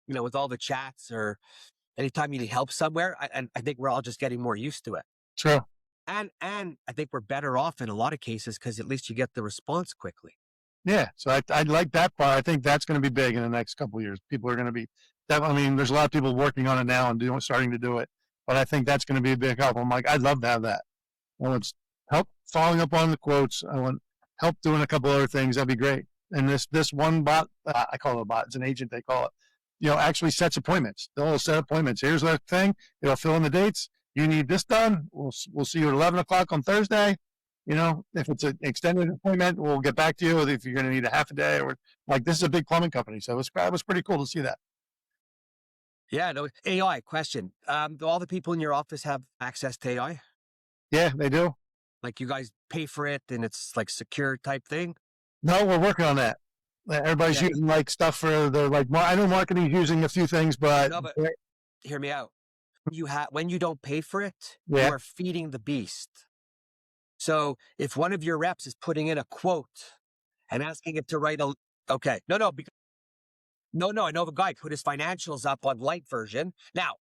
with all the chats or anytime you need help somewhere, I think we're all just getting more used to it.
true.
And I think we're better off in a lot of cases because at least you get the response quickly.
Yeah. So I like that part. I think that's going to be big in the next couple of years. People are going to be that. I mean, there's a lot of people working on it now and starting to do it, but I think that's going to be a big help. I'm like, I'd love to have that. I want help following up on the quotes. I want help doing a couple other things. That'd be great. And this one bot, I call it a bot. It's an agent. They call it. Actually sets appointments. They'll set appointments. Here's the thing. It'll fill in the dates. You need this done. We'll see you at 11 o'clock on Thursday. If it's an extended appointment, we'll get back to you. If you're going to need a half a day, or like, this is a big plumbing company, so it was pretty cool to see that.
Yeah, no, AI question. Do all the people in your office have access to AI?
Yeah, they do.
Like you guys pay for it and it's like secure type thing?
No, we're working on that. Everybody's using like stuff for the I know marketing's using a few things, but
No, but hear me out. When you don't pay for it, you
yeah.
are feeding the beast. So if one of your reps is putting in a quote and asking it to write okay, no, I know of a guy put his financials up on light version. Now,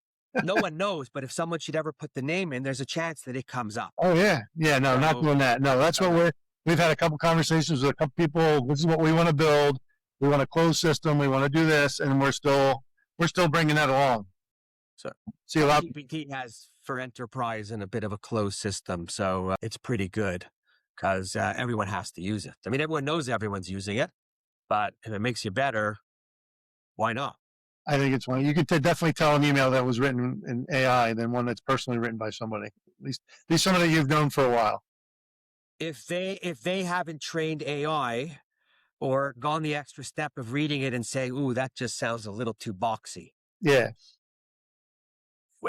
no one knows, but if someone should ever put the name in, there's a chance that it comes up.
Oh yeah. Yeah, no, not doing that. No, that's what we've had a couple conversations with a couple people. This is what we want to build. We want a closed system. We want to do this, and we're still bringing that along.
So
see a lot.
GPT has for enterprise and a bit of a closed system, so it's pretty good because everyone has to use it. I mean, everyone knows everyone's using it, but if it makes you better, why not?
I think it's one. You could definitely tell an email that was written in AI than one that's personally written by somebody. At least somebody that you've known for a while.
If they haven't trained AI or gone the extra step of reading it and saying, "Ooh, that just sounds a little too boxy."
Yeah.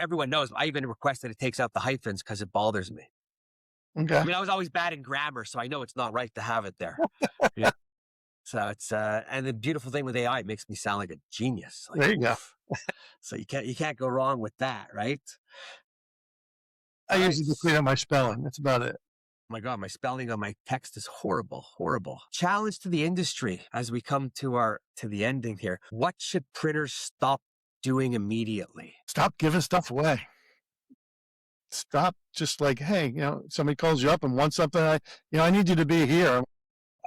Everyone knows. I even requested it takes out the hyphens because it bothers me.
Okay.
I mean, I was always bad in grammar, so I know it's not right to have it there. Yeah. So it's and the beautiful thing with AI, it makes me sound like a genius. Like,
there you go.
So you can't go wrong with that, right?
I usually just clean up my spelling. That's about it.
Oh my God, my spelling on my text is horrible. Challenge to the industry as we come to the ending here. What should printers stop doing immediately?
Stop giving stuff away. Stop just like, hey, somebody calls you up and wants something. I need you to be here.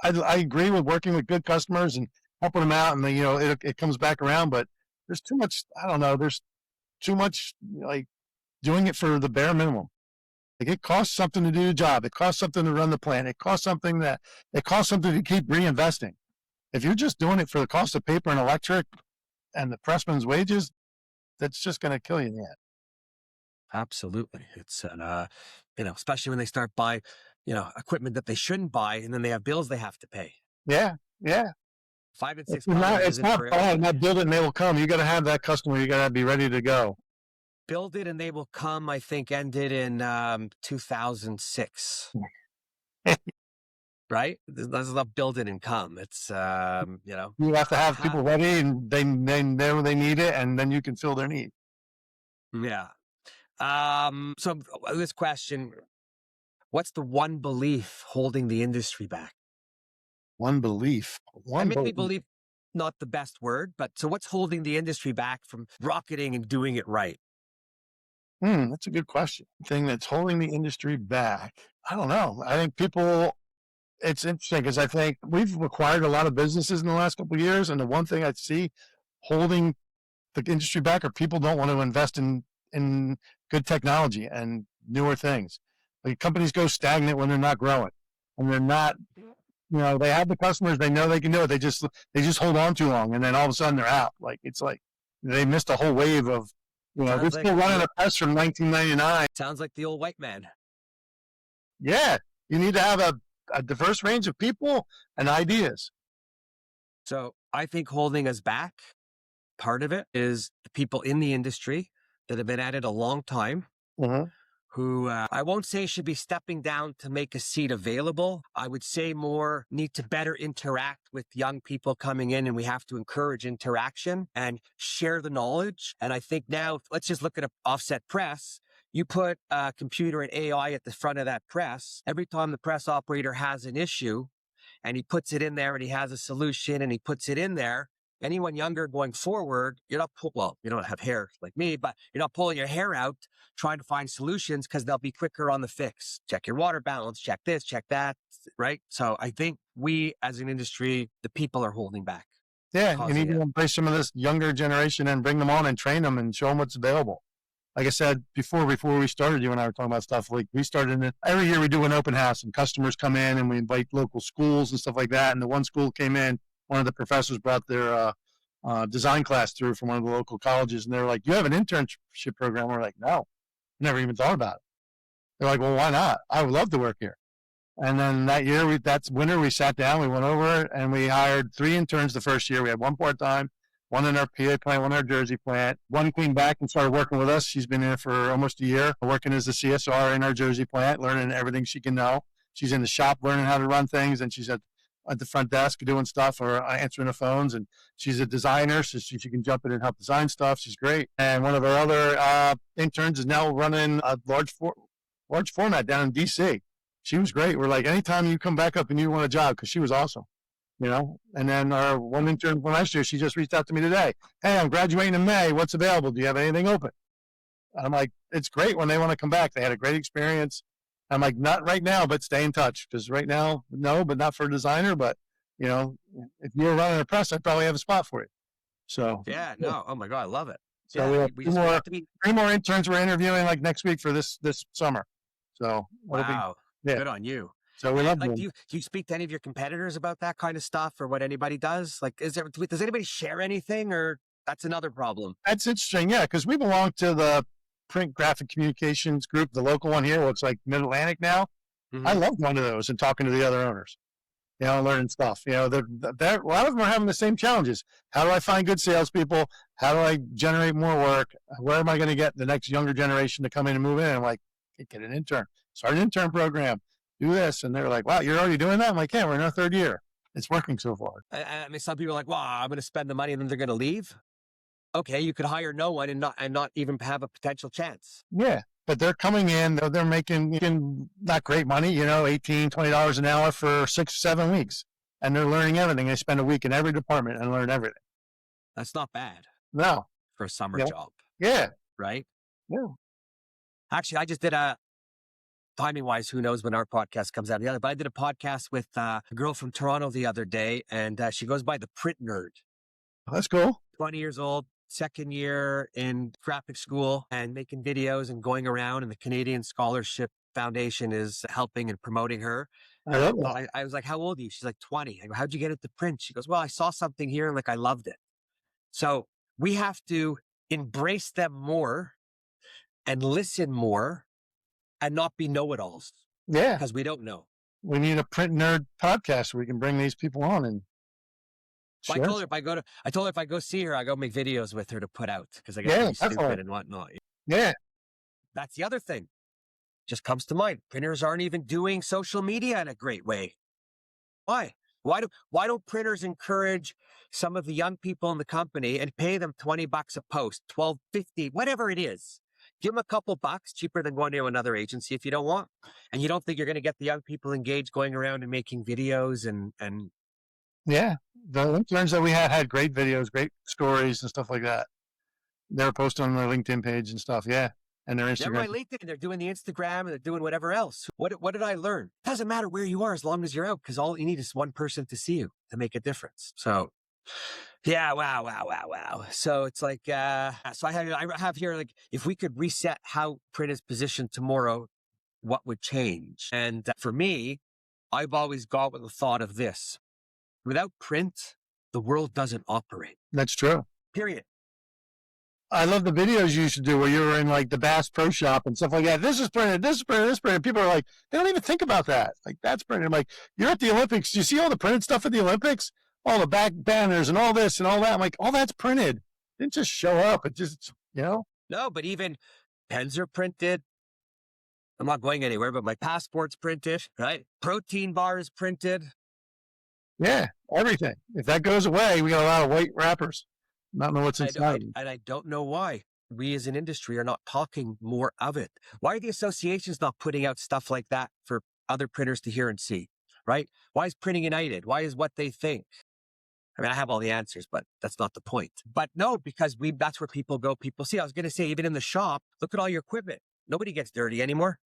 I agree with working with good customers and helping them out, and it comes back around. But there's too much. I don't know. There's too much like doing it for the bare minimum. Like, it costs something to do the job. It costs something to run the plant. It costs something to keep reinvesting. If you're just doing it for the cost of paper and electric and the pressman's wages, that's just going to kill you in the end.
Absolutely. It's, especially when they start buying, equipment that they shouldn't buy, and then they have bills they have to pay.
Yeah. Yeah.
5 and 6 colors
It's
isn't
not
for
bad.
everybody.
Not build it and they will come. You got to have that customer. You got to be ready to go.
Build It and They Will Come, I think, ended in 2006. Right? That's not Build It and Come. It's,
You have to have people ready, and they know they need it, and then you can fill their need.
Yeah. So this question, what's the one belief holding the industry back?
One belief.
And maybe belief, not the best word, but so what's holding the industry back from rocketing and doing it right?
That's a good question. Thing that's holding the industry back. I don't know. I think it's interesting because I think we've acquired a lot of businesses in the last couple of years. And the one thing I see holding the industry back are people don't want to invest in good technology and newer things. Like companies go stagnant when they're not growing and they're not, they have the customers, they know they can do it. They just hold on too long. And then all of a sudden they're out. It's like they missed a whole wave of, they're still running a press from 1999.
Sounds like the old white man.
Yeah. You need to have a diverse range of people and ideas.
So I think holding us back, part of it is the people in the industry that have been at it a long time, who I won't say should be stepping down to make a seat available. I would say more need to better interact with young people coming in, and we have to encourage interaction and share the knowledge. And I think now, let's just look at an offset press. You put a computer and AI at the front of that press. Every time the press operator has an issue and he puts it in there and he has a solution and he puts it in there, anyone younger going forward, you don't have hair like me, but you're not pulling your hair out trying to find solutions because they'll be quicker on the fix. Check your water balance, check this, check that, right? So I think we as an industry, the people are holding back.
Yeah, you need to embrace some of this younger generation and bring them on and train them and show them what's available. Like I said before we started, you and I were talking about stuff like we started every year we do an open house and customers come in and we invite local schools and stuff like that. And the one school came in, one of the professors brought their design class through from one of the local colleges. And they're like, you have an internship program? We're like, no, never even thought about it. They're like, well, why not? I would love to work here. And then that year, that's winter, we sat down, we went over it, and we hired 3 interns the first year. We had 1 part-time, 1 in our PA plant, 1 in our Jersey plant. 1 came back and started working with us. She's been in for almost a year, working as the CSR in our Jersey plant, learning everything she can know. She's in the shop learning how to run things, and she's at the front desk doing stuff or answering the phones. And she's a designer, so she can jump in and help design stuff. She's great. And one of our other interns is now running a large format down in DC. She was great. We're like, anytime you come back up and you want a job, because she was awesome, And then our one intern from last year, she just reached out to me today. Hey, I'm graduating in May. What's available? Do you have anything open? I'm like, it's great when they want to come back. They had a great experience. I'm like, not right now, but stay in touch. Because right now, no, but not for a designer. But, if you were running a press, I'd probably have a spot for you. So.
Yeah, no. Oh, my God. I love it.
So
yeah,
we have 3 more interns we're interviewing like next week for this summer. So.
Wow. Good on you.
So we love
do you speak to any of your competitors about that kind of stuff or what anybody does? Like, does anybody share anything, or that's another problem?
That's interesting. Yeah. Because we belong to the print graphic communications group, the local one here. Looks like Mid-Atlantic now. I love going to those and talking to the other owners, learning stuff. A lot of them are having the same challenges. How do I find good salespeople? How do I generate more work? Where am I going to get the next younger generation to come in and move in? I'm like, get an intern. Start an intern program, do this. And they're like, wow, you're already doing that? I'm like, yeah, we're in our 3rd year. It's working so far.
I mean, some people are like, wow, I'm going to spend the money and then they're going to leave. Okay, you could hire no one and not even have a potential chance.
Yeah, but they're coming in, they're making not great money, $18, $20 an hour for 6, 7 weeks. And they're learning everything. They spend a week in every department and learn everything.
That's not bad.
No.
For a summer job.
Yeah.
Right?
Yeah.
Actually, I just did timing wise, who knows when our podcast comes out. But I did a podcast with a girl from Toronto the other day, and she goes by the Print Nerd.
Oh, that's cool.
20 years old, 2nd year in graphic school and making videos and going around, and the Canadian Scholarship Foundation is helping and promoting her.
I love that.
I was like, how old are you? She's like 20. I go, how'd you get into print? She goes, well, I saw something here and I loved it. So we have to embrace them more and listen more and not be know-it-alls.
Yeah.
Because we don't know.
We need a Print Nerd podcast where we can bring these people on and
I
Sure.
told her I told her if I go see her, I go make videos with her to put out because I get
Yeah,
pretty stupid
definitely.
and whatnot.
Yeah.
That's the other thing. Just comes to mind. Printers aren't even doing social media in a great way. Why? Why don't printers encourage some of the young people in the company and pay them $20 a post, 12.50, whatever it is? Give them a couple bucks, cheaper than going to another agency if you don't want. And you don't think you're going to get the young people engaged going around and making videos and
Yeah. The interns that we had great videos, great stories and stuff like that. They were posting on their LinkedIn page and stuff. Yeah. And their
they're
Instagram.
my LinkedIn, they're doing the Instagram and they're doing whatever else. What did I learn? Doesn't matter where you are as long as you're out, because all you need is one person to see you to make a difference. So yeah, wow. So it's like, so I have here, like, if we could reset how print is positioned tomorrow, what would change? And for me, I've always gone with the thought of this: without print, the world doesn't operate.
That's true.
Period.
I love the videos you used to do where you were in like the Bass Pro Shop and stuff like that. This is printed, this is printed, this is printed. People are like, they don't even think about that. Like, that's printed. I'm like, you're at the Olympics. Do you see all the printed stuff at the Olympics? All the back banners and all this and all that. I'm like, all that's printed. It didn't just show up. It just,
No, but even pens are printed. I'm not going anywhere, but my passport's printed, right? Protein bar is printed.
Yeah, everything. If that goes away, we got a lot of white wrappers. Not know what's inside.
And I don't know why we as an industry are not talking more of it. Why are the associations not putting out stuff like that for other printers to hear and see, right? Why is Printing United? Why is What They Think? I mean, I have all the answers, but that's not the point. But no, because that's where people go. People see. I was going to say, even in the shop, look at all your equipment. Nobody gets dirty anymore.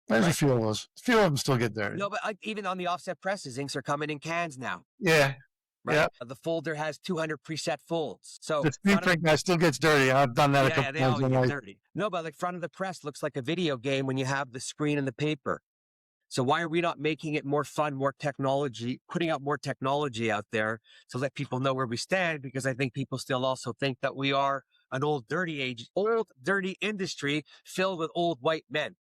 There's a few of those. A few of them still get dirty.
No, but even on the offset presses, inks are coming in cans now.
Yeah.
Right.
Yeah.
The folder has 200 preset folds. So
the screen print guy still gets dirty. I've done that a couple
they all
times.
get dirty. No, but like front of the press looks like a video game when you have the screen and the paper. So why are we not making it more fun, more technology, putting out more technology out there to let people know where we stand? Because I think people still also think that we are an old, dirty industry filled with old white men.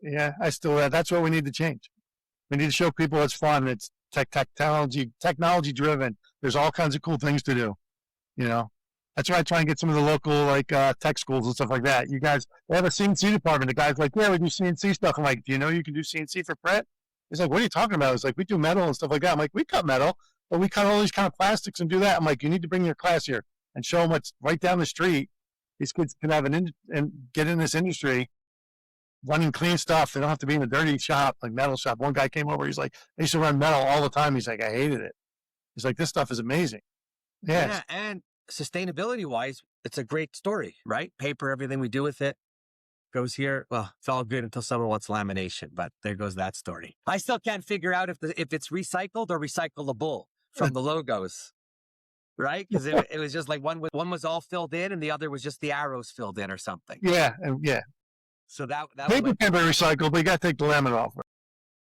Yeah, that's what we need to change. We need to show people it's fun. It's technology driven. There's all kinds of cool things to do. That's why I try and get some of the local tech schools and stuff like that. You guys, they have a CNC department. The guy's like, yeah, we do CNC stuff. I'm like, do you know you can do CNC for print? He's like, what are you talking about? It's like, we do metal and stuff like that. I'm like, we cut metal, but we cut all these kind of plastics and do that. I'm like, you need to bring your class here and show them what's right down the street. These kids can have and get in this industry running clean stuff. They don't have to be in a dirty shop, like metal shop. One guy came over. He's like, I used to run metal all the time. He's like, I hated it. He's like, this stuff is amazing.
Yeah, and sustainability wise, it's a great story, right? Paper, everything we do with it goes here. Well, it's all good until someone wants lamination, but there goes that story. I still can't figure out if it's recycled or recyclable from the logos, right? Because it was just like one was all filled in and the other was just the arrows filled in or something.
Yeah,
So that
paper can be recycled, but you got to take the laminate off.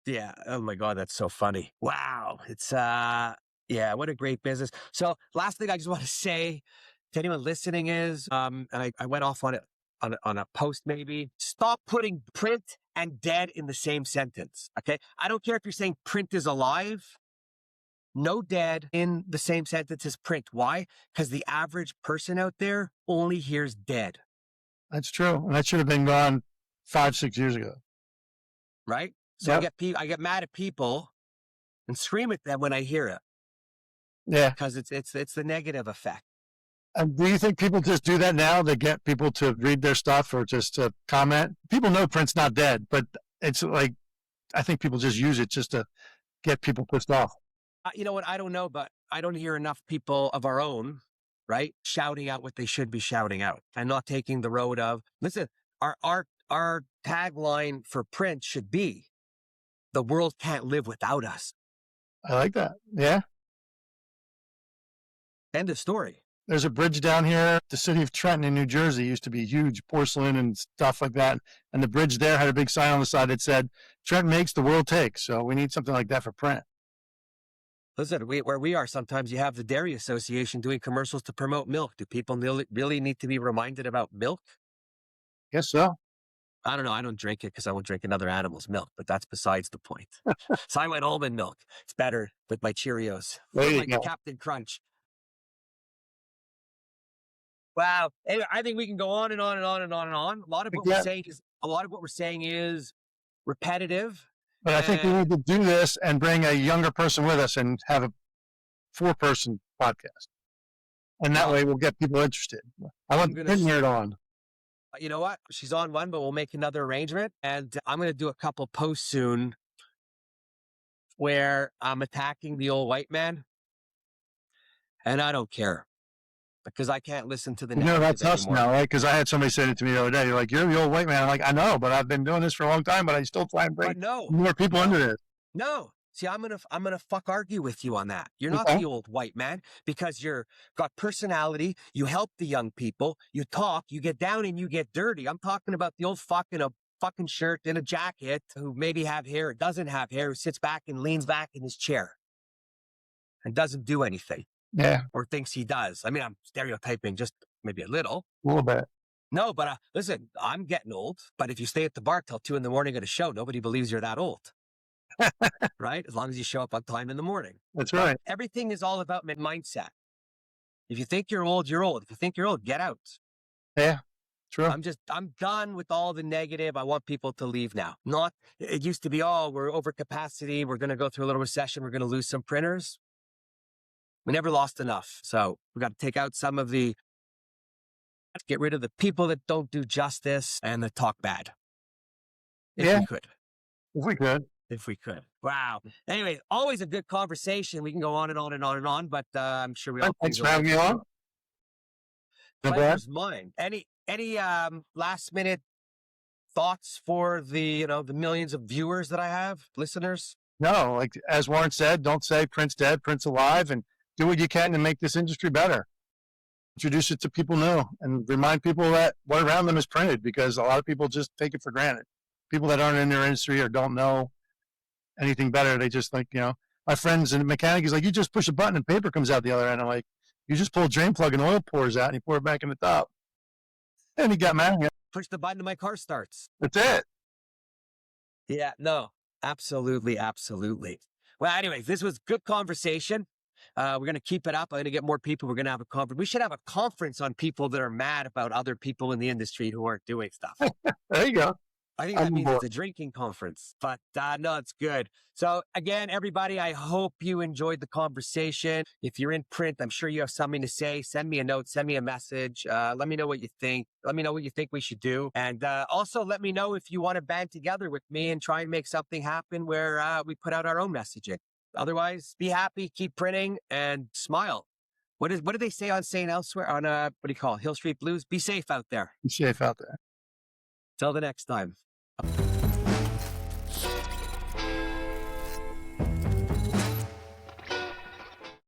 Yeah. Oh my God, that's so funny. Wow. It's yeah, what a great business. So last thing I just want to say to anyone listening is, and I went off on it on a post maybe, stop putting print and dead in the same sentence. Okay. I don't care if you're saying print is alive. No dead in the same sentence as print. Why? Because the average person out there only hears dead.
That's true. And that should have been gone 5-6 years ago.
Right? So
Yep.
I get mad at people and scream at them when I hear it.
Yeah.
Because it's the negative effect.
And do you think people just do that now? They get people to read their stuff or just to comment? People know print's not dead, but it's like, I think people just use it just to get people pissed off.
You know what? I don't know, but I don't hear enough people of our own, right, shouting out what they should be shouting out and not taking the road of, listen, our tagline for print should be, the world can't live without us.
I like that. Yeah.
End of story.
There's a bridge down here. The city of Trenton in New Jersey used to be huge porcelain and stuff like that. And the bridge there had a big sign on the side that said, Trenton makes, the world takes. So we need something like that for print.
Listen, where we are, sometimes you have the Dairy Association doing commercials to promote milk. Do people really need to be reminded about milk?
Guess so.
I don't know. I don't drink it because I won't drink another animal's milk, but that's besides the point. So I went almond milk. It's better with my Cheerios,
There you
like
go.
Captain Crunch. Wow. Anyway, I think we can go on and on and on and on and on. A lot of what we're saying is repetitive.
But I think we need to do this and bring a younger person with us and have a 4-person podcast. And that way we'll get people interested. I want to hear it on.
You know what? She's on one, but we'll make another arrangement. And I'm going to do a couple posts soon where I'm attacking the old white man. And I don't care because I can't listen to the
That's us
anymore.
now, right? Because I had somebody say it to me the other day. You're like, you're the old white man. I'm like, I know, but I've been doing this for a long time, but I still try and bring more people into this.
No. See, I'm gonna fuck argue with you on that. You're not the old white man because you're got personality. You help the young people. You talk. You get down and you get dirty. I'm talking about the old fuck in a fucking shirt and a jacket who maybe have hair or doesn't have hair, who sits back and leans back in his chair and doesn't do anything.
Yeah.
Or thinks he does. I mean, I'm stereotyping just maybe a little
bit.
No, but listen, I'm getting old. But if you stay at the bar till 2 a.m. at a show, nobody believes you're that old. Right? As long as you show up on time in the morning.
That's right.
Everything is all about mindset. If you think you're old, you're old. If you think you're old, get out.
Yeah, true.
I'm done with all the negative. I want people to leave now. It used to be, we're over capacity. We're going to go through a little recession. We're going to lose some printers. We never lost enough. So we got to take out get rid of the people that don't do justice and that talk bad. If we could. Wow. Anyway, always a good conversation. We can go on and on and on and on, but I'm sure we all.
Thanks for having me on.
Pleasure's mine. Any last minute thoughts for the millions of viewers that I have, listeners?
No, like as Warren said, don't say print's dead, print's alive, and do what you can to make this industry better. Introduce it to people new and remind people that what around them is printed, because a lot of people just take it for granted. People that aren't in their industry or don't know anything better, they just like, my friends in the mechanic is like, you just push a button and paper comes out the other end. I'm like, you just pull a drain plug and oil pours out and you pour it back in the top. And he got mad at me.
Push the button and my car starts.
That's it.
Yeah, no, absolutely, absolutely. Well, anyways, this was good conversation. We're going to keep it up. I'm going to get more people. We're going to have a conference. We should have a conference on people that are mad about other people in the industry who aren't doing stuff.
There you go.
I think that means it's a drinking conference, but no, it's good. So again, everybody, I hope you enjoyed the conversation. If you're in print, I'm sure you have something to say. Send me a note, send me a message. Let me know what you think. Let me know what you think we should do. And also let me know if you want to band together with me and try and make something happen where we put out our own messaging. Otherwise, be happy, keep printing, and smile. What do they say on St. Elsewhere? On what do you call it? Hill Street Blues? Be safe out there.
Be safe out there.
Till the next time.